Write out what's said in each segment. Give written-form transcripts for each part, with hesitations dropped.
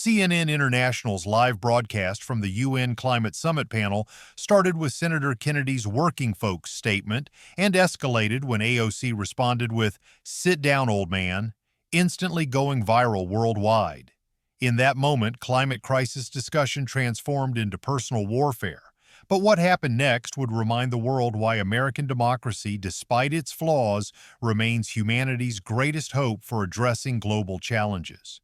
CNN International's live broadcast from the UN Climate Summit panel started with Senator Kennedy's working folks statement and escalated when AOC responded with, "Sit down, old man," instantly going viral worldwide. In that moment, climate crisis discussion transformed into personal warfare. But what happened next would remind the world why American democracy, despite its flaws, remains humanity's greatest hope for addressing global challenges.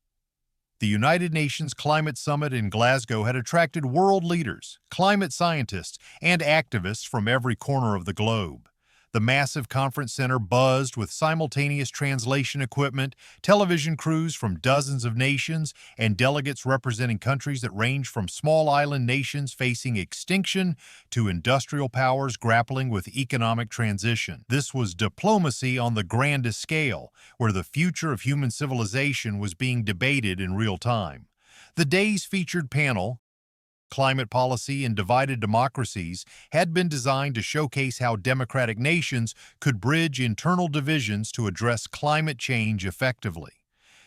The United Nations Climate Summit in Glasgow had attracted world leaders, climate scientists, and activists from every corner of the globe. The massive conference center buzzed with simultaneous translation equipment, television crews from dozens of nations, and delegates representing countries that range from small island nations facing extinction to industrial powers grappling with economic transition. This was diplomacy on the grandest scale, where the future of human civilization was being debated in real time. The day's featured panel, Climate Policy in Divided Democracies, had been designed to showcase how democratic nations could bridge internal divisions to address climate change effectively.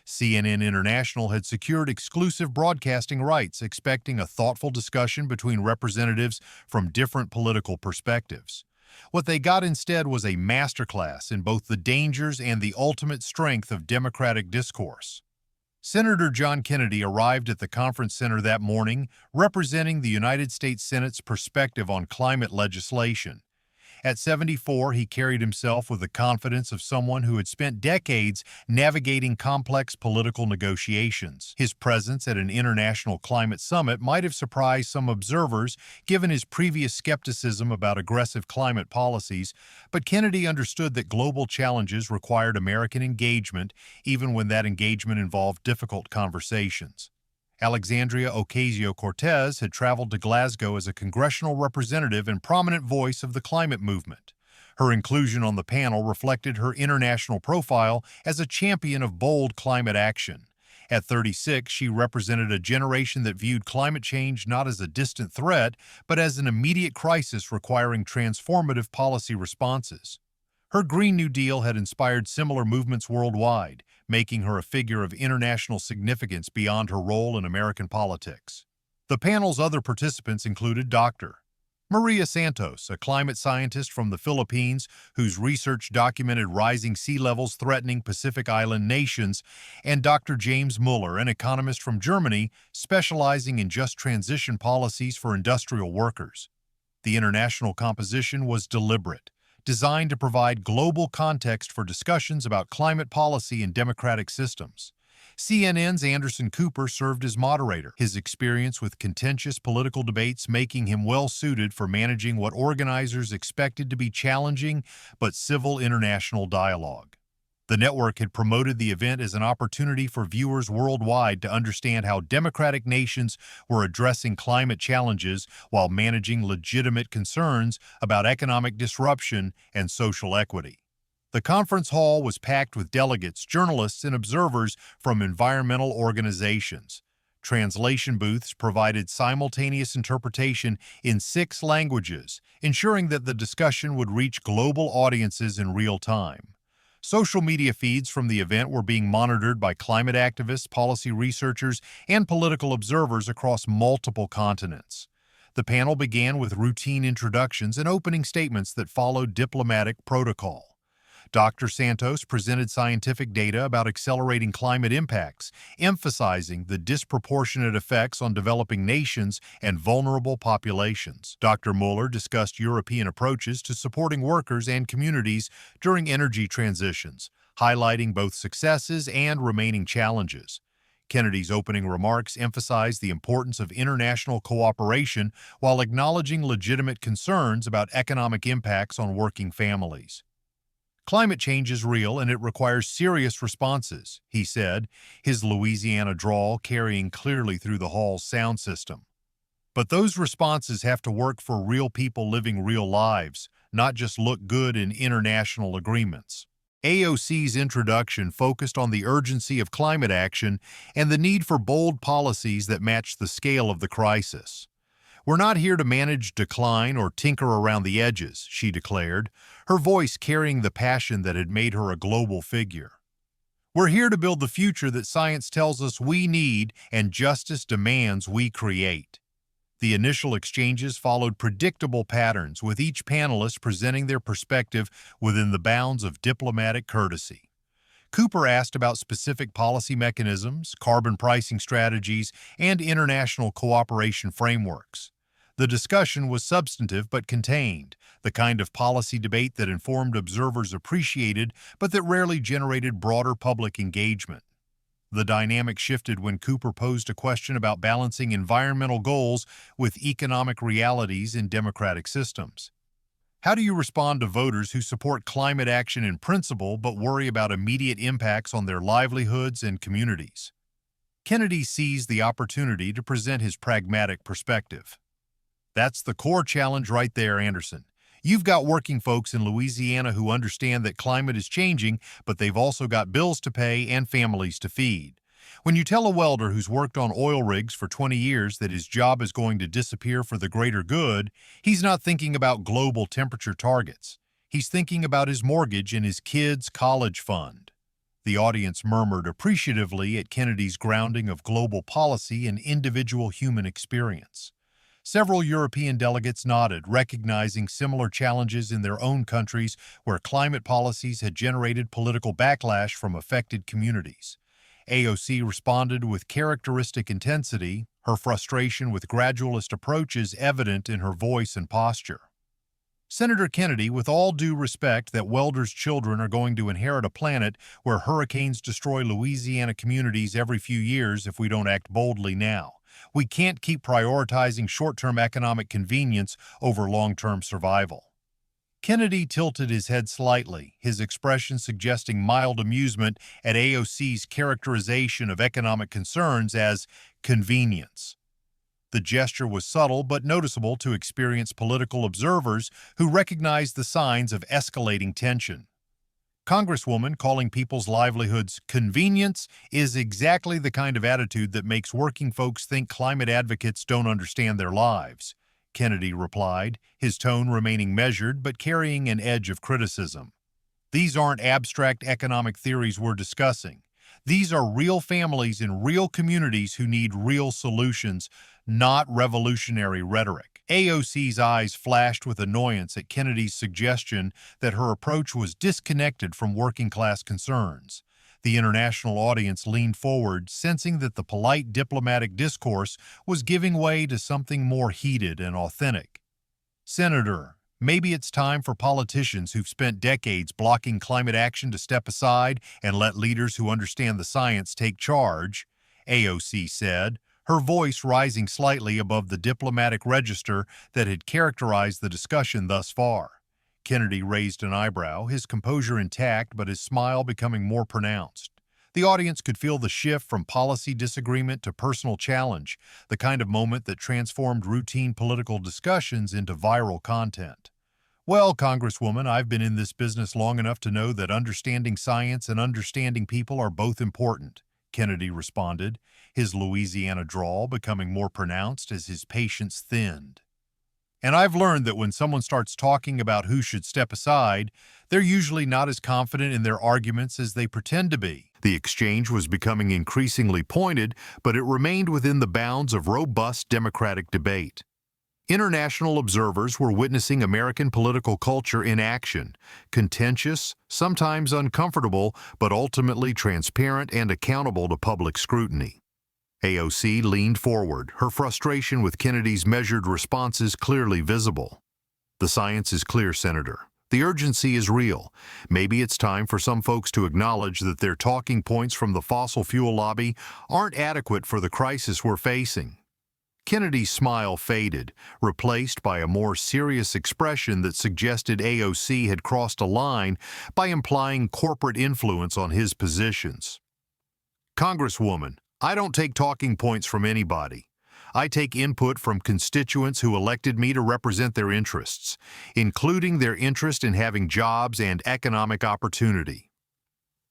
CNN International had secured exclusive broadcasting rights, expecting a thoughtful discussion between representatives from different political perspectives. What they got instead was a masterclass in both the dangers and the ultimate strength of democratic discourse. Senator John Kennedy arrived at the conference center that morning, representing the United States Senate's perspective on climate legislation. At 74, he carried himself with the confidence of someone who had spent decades navigating complex political negotiations. His presence at an international climate summit might have surprised some observers, given his previous skepticism about aggressive climate policies, but Kennedy understood that global challenges required American engagement, even when that engagement involved difficult conversations. Alexandria Ocasio-Cortez had traveled to Glasgow as a congressional representative and prominent voice of the climate movement. Her inclusion on the panel reflected her international profile as a champion of bold climate action. At 36, she represented a generation that viewed climate change not as a distant threat, but as an immediate crisis requiring transformative policy responses. Her Green New Deal had inspired similar movements worldwide, making her a figure of international significance beyond her role in American politics. The panel's other participants included Dr. Maria Santos, a climate scientist from the Philippines whose research documented rising sea levels threatening Pacific Island nations, and Dr. James Muller, an economist from Germany specializing in just transition policies for industrial workers. The international composition was deliberate, designed to provide global context for discussions about climate policy and democratic systems. CNN's Anderson Cooper served as moderator, his experience with contentious political debates making him well-suited for managing what organizers expected to be challenging but civil international dialogue. The network had promoted the event as an opportunity for viewers worldwide to understand how democratic nations were addressing climate challenges while managing legitimate concerns about economic disruption and social equity. The conference hall was packed with delegates, journalists, and observers from environmental organizations. Translation booths provided simultaneous interpretation in 6 languages, ensuring that the discussion would reach global audiences in real time. Social media feeds from the event were being monitored by climate activists, policy researchers, and political observers across multiple continents. The panel began with routine introductions and opening statements that followed diplomatic protocol. Dr. Santos presented scientific data about accelerating climate impacts, emphasizing the disproportionate effects on developing nations and vulnerable populations. Dr. Muller discussed European approaches to supporting workers and communities during energy transitions, highlighting both successes and remaining challenges. Kennedy's opening remarks emphasized the importance of international cooperation while acknowledging legitimate concerns about economic impacts on working families. "Climate change is real and it requires serious responses," he said, his Louisiana drawl carrying clearly through the hall's sound system. "But those responses have to work for real people living real lives, not just look good in international agreements." AOC's introduction focused on the urgency of climate action and the need for bold policies that match the scale of the crisis. "We're not here to manage decline or tinker around the edges," she declared, her voice carrying the passion that had made her a global figure. We're here to build the future that science tells us we need and justice demands we create. The initial exchanges followed predictable patterns, with each panelist presenting their perspective within the bounds of diplomatic courtesy. Cooper asked about specific policy mechanisms, carbon pricing strategies, and international cooperation frameworks. The discussion was substantive but contained, the kind of policy debate that informed observers appreciated but that rarely generated broader public engagement. The dynamic shifted when Cooper posed a question about balancing environmental goals with economic realities in democratic systems. How do you respond to voters who support climate action in principle but worry about immediate impacts on their livelihoods and communities? Kennedy seized the opportunity to present his pragmatic perspective. That's the core challenge right there, Anderson. You've got working folks in Louisiana who understand that climate is changing, but they've also got bills to pay and families to feed. When you tell a welder who's worked on oil rigs for 20 years that his job is going to disappear for the greater good, he's not thinking about global temperature targets. He's thinking about his mortgage and his kids' college fund. The audience murmured appreciatively at Kennedy's grounding of global policy and individual human experience. Several European delegates nodded, recognizing similar challenges in their own countries where climate policies had generated political backlash from affected communities. AOC responded with characteristic intensity, her frustration with gradualist approaches evident in her voice and posture. Senator Kennedy, with all due respect that welders' children are going to inherit a planet where hurricanes destroy Louisiana communities every few years if we don't act boldly now. We can't keep prioritizing short-term economic convenience over long-term survival. Kennedy tilted his head slightly, his expression suggesting mild amusement at AOC's characterization of economic concerns as convenience. The gesture was subtle but noticeable to experienced political observers who recognized the signs of escalating tension. Congresswoman calling people's livelihoods convenience is exactly the kind of attitude that makes working folks think climate advocates don't understand their lives, Kennedy replied, his tone remaining measured but carrying an edge of criticism. These aren't abstract economic theories we're discussing. These are real families in real communities who need real solutions, not revolutionary rhetoric. AOC's eyes flashed with annoyance at Kennedy's suggestion that her approach was disconnected from working-class concerns. The international audience leaned forward, sensing that the polite diplomatic discourse was giving way to something more heated and authentic. Senator, maybe it's time for politicians who've spent decades blocking climate action to step aside and let leaders who understand the science take charge, AOC said, her voice rising slightly above the diplomatic register that had characterized the discussion thus far. Kennedy raised an eyebrow, his composure intact but his smile becoming more pronounced. The audience could feel the shift from policy disagreement to personal challenge, the kind of moment that transformed routine political discussions into viral content. Well, Congresswoman, I've been in this business long enough to know that understanding science and understanding people are both important, Kennedy responded, his Louisiana drawl becoming more pronounced as his patience thinned. And I've learned that when someone starts talking about who should step aside, they're usually not as confident in their arguments as they pretend to be. The exchange was becoming increasingly pointed, but it remained within the bounds of robust democratic debate. International observers were witnessing American political culture in action, contentious, sometimes uncomfortable, but ultimately transparent and accountable to public scrutiny. AOC leaned forward, her frustration with Kennedy's measured responses clearly visible. The science is clear, Senator. The urgency is real. Maybe it's time for some folks to acknowledge that their talking points from the fossil fuel lobby aren't adequate for the crisis we're facing. Kennedy's smile faded, replaced by a more serious expression that suggested AOC had crossed a line by implying corporate influence on his positions. Congresswoman, I don't take talking points from anybody. I take input from constituents who elected me to represent their interests, including their interest in having jobs and economic opportunity.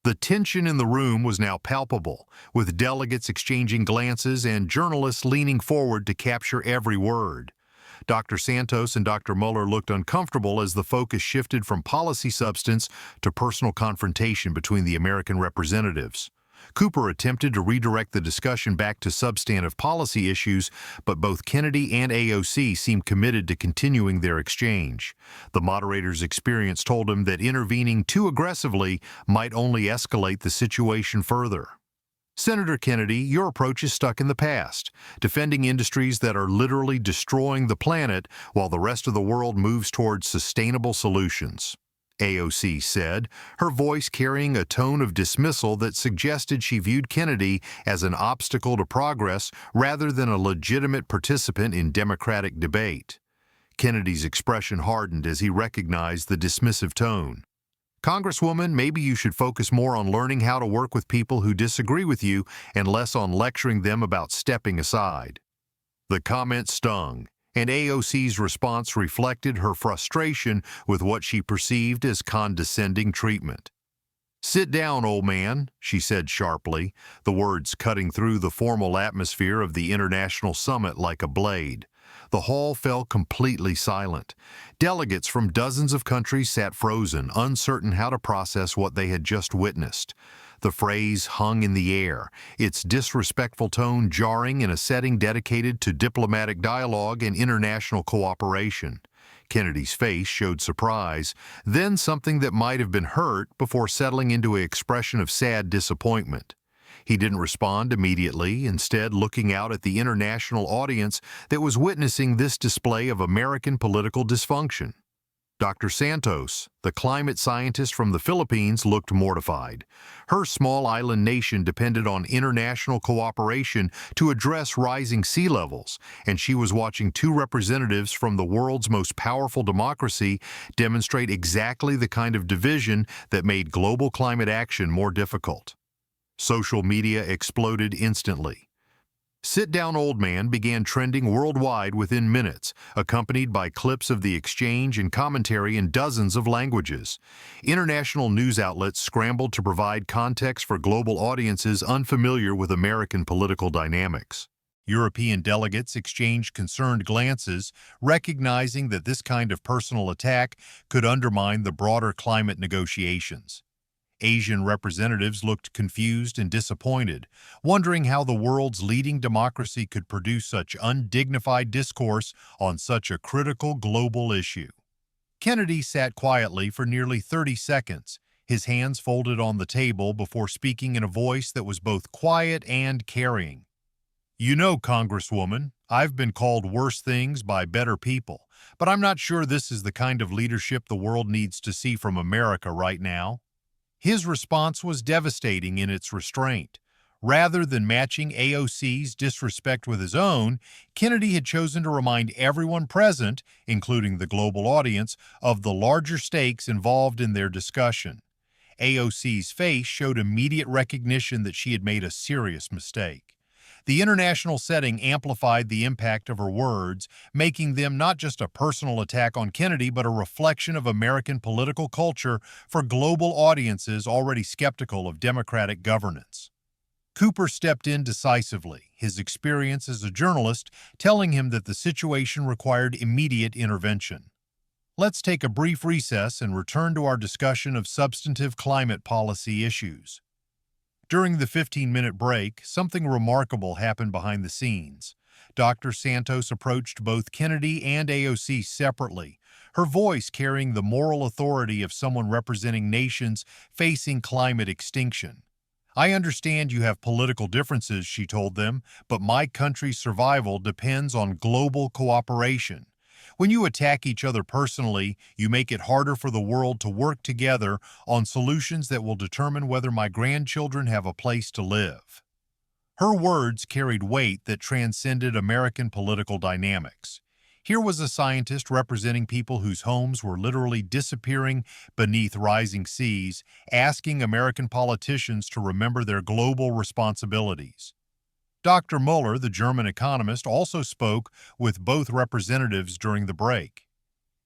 The tension in the room was now palpable, with delegates exchanging glances and journalists leaning forward to capture every word. Dr. Santos and Dr. Mueller looked uncomfortable as the focus shifted from policy substance to personal confrontation between the American representatives. Cooper attempted to redirect the discussion back to substantive policy issues, but both Kennedy and AOC seemed committed to continuing their exchange. The moderator's experience told him that intervening too aggressively might only escalate the situation further. Senator Kennedy, your approach is stuck in the past, defending industries that are literally destroying the planet while the rest of the world moves towards sustainable solutions. AOC said, her voice carrying a tone of dismissal that suggested she viewed Kennedy as an obstacle to progress rather than a legitimate participant in democratic debate. Kennedy's expression hardened as he recognized the dismissive tone. Congresswoman, maybe you should focus more on learning how to work with people who disagree with you and less on lecturing them about stepping aside. The comment stung, and AOC's response reflected her frustration with what she perceived as condescending treatment. "Sit down, old man," she said sharply, the words cutting through the formal atmosphere of the international summit like a blade. The hall fell completely silent. Delegates from dozens of countries sat frozen, uncertain how to process what they had just witnessed. The phrase hung in the air, its disrespectful tone jarring in a setting dedicated to diplomatic dialogue and international cooperation. Kennedy's face showed surprise, then something that might have been hurt before settling into an expression of sad disappointment. He didn't respond immediately, instead looking out at the international audience that was witnessing this display of American political dysfunction. Dr. Santos, the climate scientist from the Philippines, looked mortified. Her small island nation depended on international cooperation to address rising sea levels, and she was watching two representatives from the world's most powerful democracy demonstrate exactly the kind of division that made global climate action more difficult. Social media exploded instantly. "Sit Down, Old Man" began trending worldwide within minutes, accompanied by clips of the exchange and commentary in dozens of languages. International news outlets scrambled to provide context for global audiences unfamiliar with American political dynamics. European delegates exchanged concerned glances, recognizing that this kind of personal attack could undermine the broader climate negotiations. Asian representatives looked confused and disappointed, wondering how the world's leading democracy could produce such undignified discourse on such a critical global issue. Kennedy sat quietly for nearly 30 seconds, his hands folded on the table before speaking in a voice that was both quiet and carrying. "You know, Congresswoman, I've been called worse things by better people, but I'm not sure this is the kind of leadership the world needs to see from America right now." His response was devastating in its restraint. Rather than matching AOC's disrespect with his own, Kennedy had chosen to remind everyone present, including the global audience, of the larger stakes involved in their discussion. AOC's face showed immediate recognition that she had made a serious mistake. The international setting amplified the impact of her words, making them not just a personal attack on Kennedy, but a reflection of American political culture for global audiences already skeptical of democratic governance. Cooper stepped in decisively, his experience as a journalist telling him that the situation required immediate intervention. Let's take a brief recess and return to our discussion of substantive climate policy issues. During the 15-minute break, something remarkable happened behind the scenes. Dr. Santos approached both Kennedy and AOC separately, her voice carrying the moral authority of someone representing nations facing climate extinction. "I understand you have political differences," she told them, "but my country's survival depends on global cooperation. When you attack each other personally, you make it harder for the world to work together on solutions that will determine whether my grandchildren have a place to live." Her words carried weight that transcended American political dynamics. Here was a scientist representing people whose homes were literally disappearing beneath rising seas, asking American politicians to remember their global responsibilities. Dr. Mueller, the German economist, also spoke with both representatives during the break.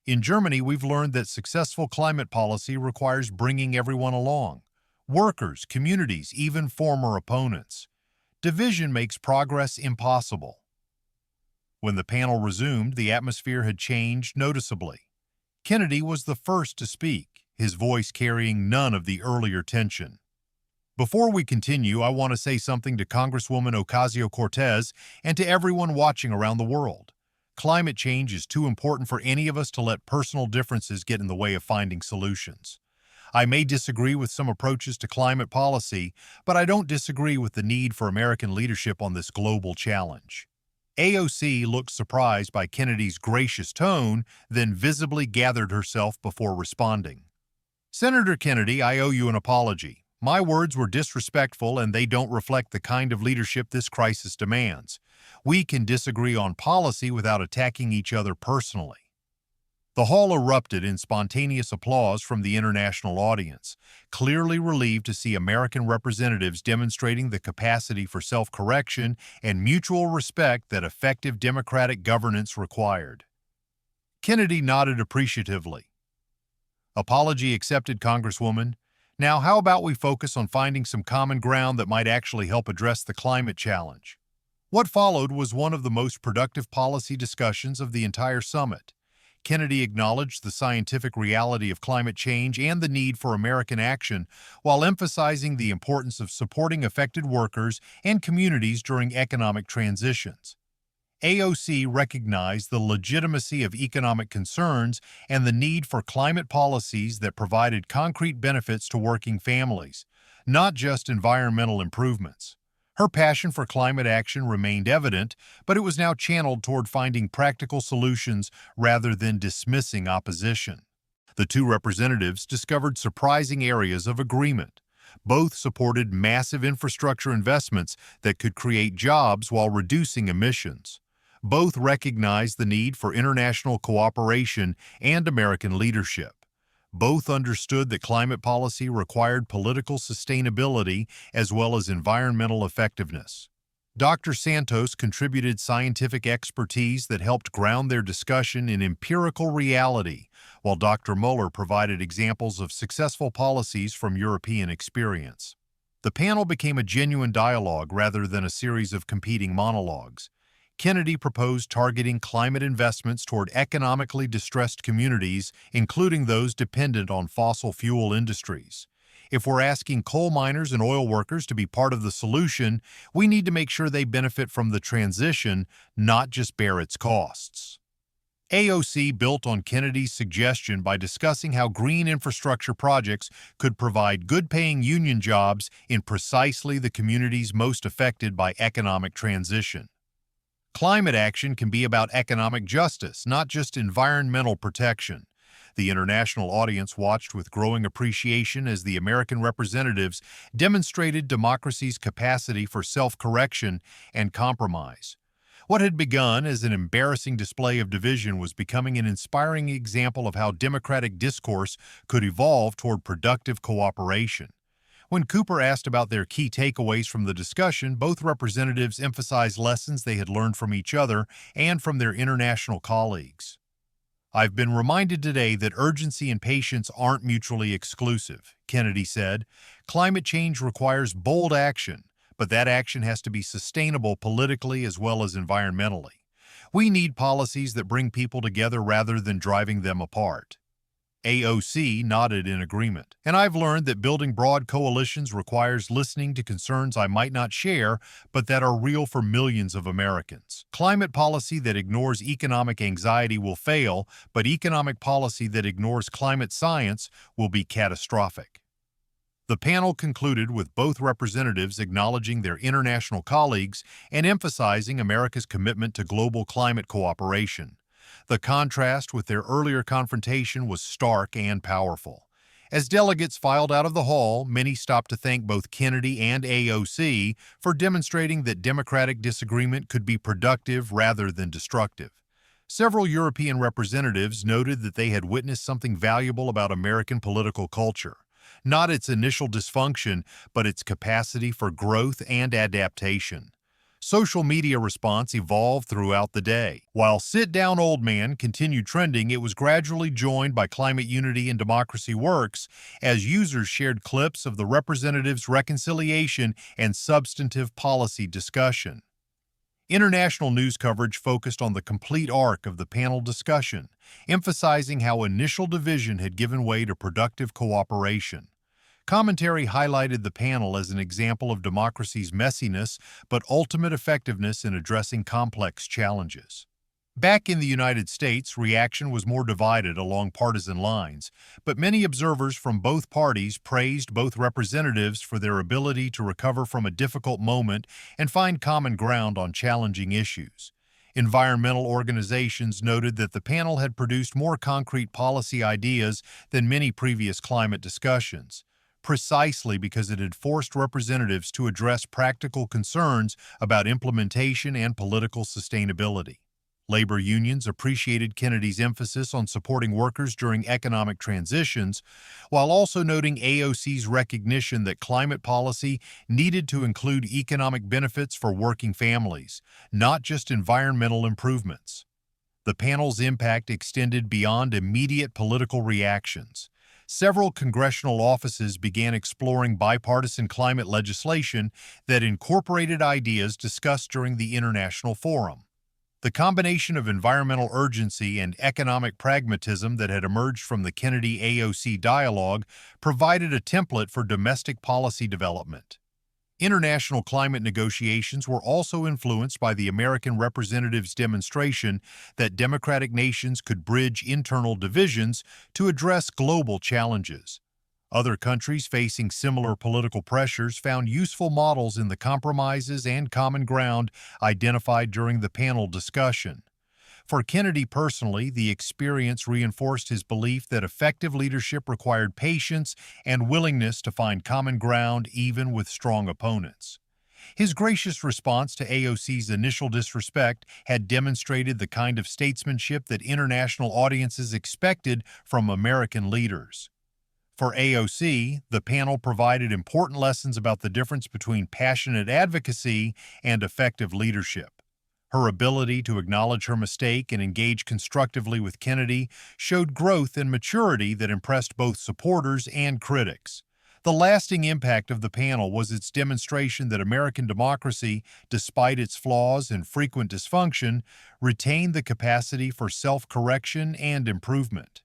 "In Germany, we've learned that successful climate policy requires bringing everyone along, workers, communities, even former opponents. Division makes progress impossible." When the panel resumed, the atmosphere had changed noticeably. Kennedy was the first to speak, his voice carrying none of the earlier tension. Before we continue, I want to say something to Congresswoman Ocasio-Cortez and to everyone watching around the world. Climate change is too important for any of us to let personal differences get in the way of finding solutions. I may disagree with some approaches to climate policy, but I don't disagree with the need for American leadership on this global challenge. AOC looked surprised by Kennedy's gracious tone, then visibly gathered herself before responding. Senator Kennedy, I owe you an apology. My words were disrespectful and they don't reflect the kind of leadership this crisis demands. We can disagree on policy without attacking each other personally. The hall erupted in spontaneous applause from the international audience, clearly relieved to see American representatives demonstrating the capacity for self-correction and mutual respect that effective democratic governance required. Kennedy nodded appreciatively. Apology accepted, Congresswoman. Now, how about we focus on finding some common ground that might actually help address the climate challenge? What followed was one of the most productive policy discussions of the entire summit. Kennedy acknowledged the scientific reality of climate change and the need for American action, while emphasizing the importance of supporting affected workers and communities during economic transitions. AOC recognized the legitimacy of economic concerns and the need for climate policies that provided concrete benefits to working families, not just environmental improvements. Her passion for climate action remained evident, but it was now channeled toward finding practical solutions rather than dismissing opposition. The two representatives discovered surprising areas of agreement. Both supported massive infrastructure investments that could create jobs while reducing emissions. Both recognized the need for international cooperation and American leadership. Both understood that climate policy required political sustainability as well as environmental effectiveness. Dr. Santos contributed scientific expertise that helped ground their discussion in empirical reality, while Dr. Mueller provided examples of successful policies from European experience. The panel became a genuine dialogue rather than a series of competing monologues. Kennedy proposed targeting climate investments toward economically distressed communities, including those dependent on fossil fuel industries. If we're asking coal miners and oil workers to be part of the solution, we need to make sure they benefit from the transition, not just bear its costs. AOC built on Kennedy's suggestion by discussing how green infrastructure projects could provide good-paying union jobs in precisely the communities most affected by economic transition. Climate action can be about economic justice, not just environmental protection. The international audience watched with growing appreciation as the American representatives demonstrated democracy's capacity for self-correction and compromise. What had begun as an embarrassing display of division was becoming an inspiring example of how democratic discourse could evolve toward productive cooperation. When Cooper asked about their key takeaways from the discussion, both representatives emphasized lessons they had learned from each other and from their international colleagues. I've been reminded today that urgency and patience aren't mutually exclusive, Kennedy said. Climate change requires bold action, but that action has to be sustainable politically as well as environmentally. We need policies that bring people together rather than driving them apart. AOC nodded in agreement. And I've learned that building broad coalitions requires listening to concerns I might not share, but that are real for millions of Americans. Climate policy that ignores economic anxiety will fail, but economic policy that ignores climate science will be catastrophic. The panel concluded with both representatives acknowledging their international colleagues and emphasizing America's commitment to global climate cooperation. The contrast with their earlier confrontation was stark and powerful. As delegates filed out of the hall, many stopped to thank both Kennedy and AOC for demonstrating that democratic disagreement could be productive rather than destructive. Several European representatives noted that they had witnessed something valuable about American political culture. Not its initial dysfunction, but its capacity for growth and adaptation. Social media response evolved throughout the day. While Sit Down Old Man continued trending, it was gradually joined by Climate Unity and Democracy Works as users shared clips of the representatives' reconciliation and substantive policy discussion. International news coverage focused on the complete arc of the panel discussion, emphasizing how initial division had given way to productive cooperation. Commentary highlighted the panel as an example of democracy's messiness but ultimate effectiveness in addressing complex challenges. Back in the United States, reaction was more divided along partisan lines, but many observers from both parties praised both representatives for their ability to recover from a difficult moment and find common ground on challenging issues. Environmental organizations noted that the panel had produced more concrete policy ideas than many previous climate discussions, precisely because it had forced representatives to address practical concerns about implementation and political sustainability. Labor unions appreciated Kennedy's emphasis on supporting workers during economic transitions, while also noting AOC's recognition that climate policy needed to include economic benefits for working families, not just environmental improvements. The panel's impact extended beyond immediate political reactions. Several congressional offices began exploring bipartisan climate legislation that incorporated ideas discussed during the international forum. The combination of environmental urgency and economic pragmatism that had emerged from the Kennedy-AOC dialogue provided a template for domestic policy development. International climate negotiations were also influenced by the American representatives' demonstration that democratic nations could bridge internal divisions to address global challenges. Other countries facing similar political pressures found useful models in the compromises and common ground identified during the panel discussion. For Kennedy personally, the experience reinforced his belief that effective leadership required patience and willingness to find common ground even with strong opponents. His gracious response to AOC's initial disrespect had demonstrated the kind of statesmanship that international audiences expected from American leaders. For AOC, the panel provided important lessons about the difference between passionate advocacy and effective leadership. Her ability to acknowledge her mistake and engage constructively with Kennedy showed growth and maturity that impressed both supporters and critics. The lasting impact of the panel was its demonstration that American democracy, despite its flaws and frequent dysfunction, retained the capacity for self-correction and improvement.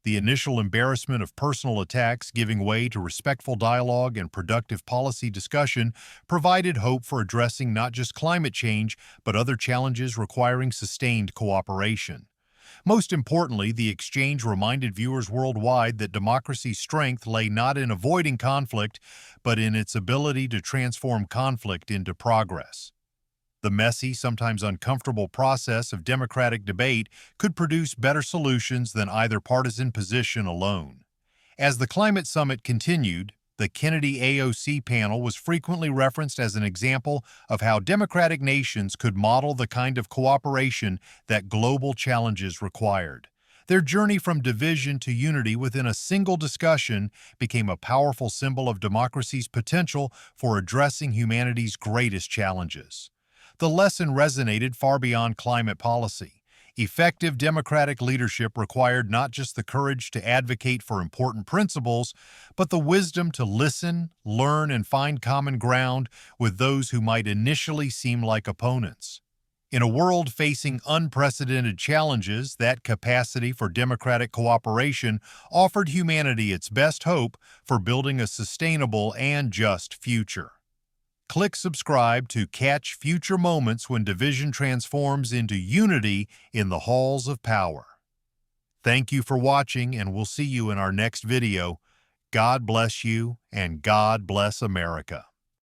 The initial embarrassment of personal attacks giving way to respectful dialogue and productive policy discussion provided hope for addressing not just climate change, but other challenges requiring sustained cooperation. Most importantly, the exchange reminded viewers worldwide that democracy's strength lay not in avoiding conflict, but in its ability to transform conflict into progress. The messy, sometimes uncomfortable process of democratic debate could produce better solutions than either partisan position alone. As the climate summit continued, the Kennedy-AOC panel was frequently referenced as an example of how democratic nations could model the kind of cooperation that global challenges required. Their journey from division to unity within a single discussion became a powerful symbol of democracy's potential for addressing humanity's greatest challenges. The lesson resonated far beyond climate policy. Effective democratic leadership required not just the courage to advocate for important principles, but the wisdom to listen, learn, and find common ground with those who might initially seem like opponents. In a world facing unprecedented challenges, that capacity for democratic cooperation offered humanity its best hope for building a sustainable and just future. Click subscribe to catch future moments when division transforms into unity in the halls of power. Thank you for watching, and we'll see you in our next video. God bless you, and God bless America.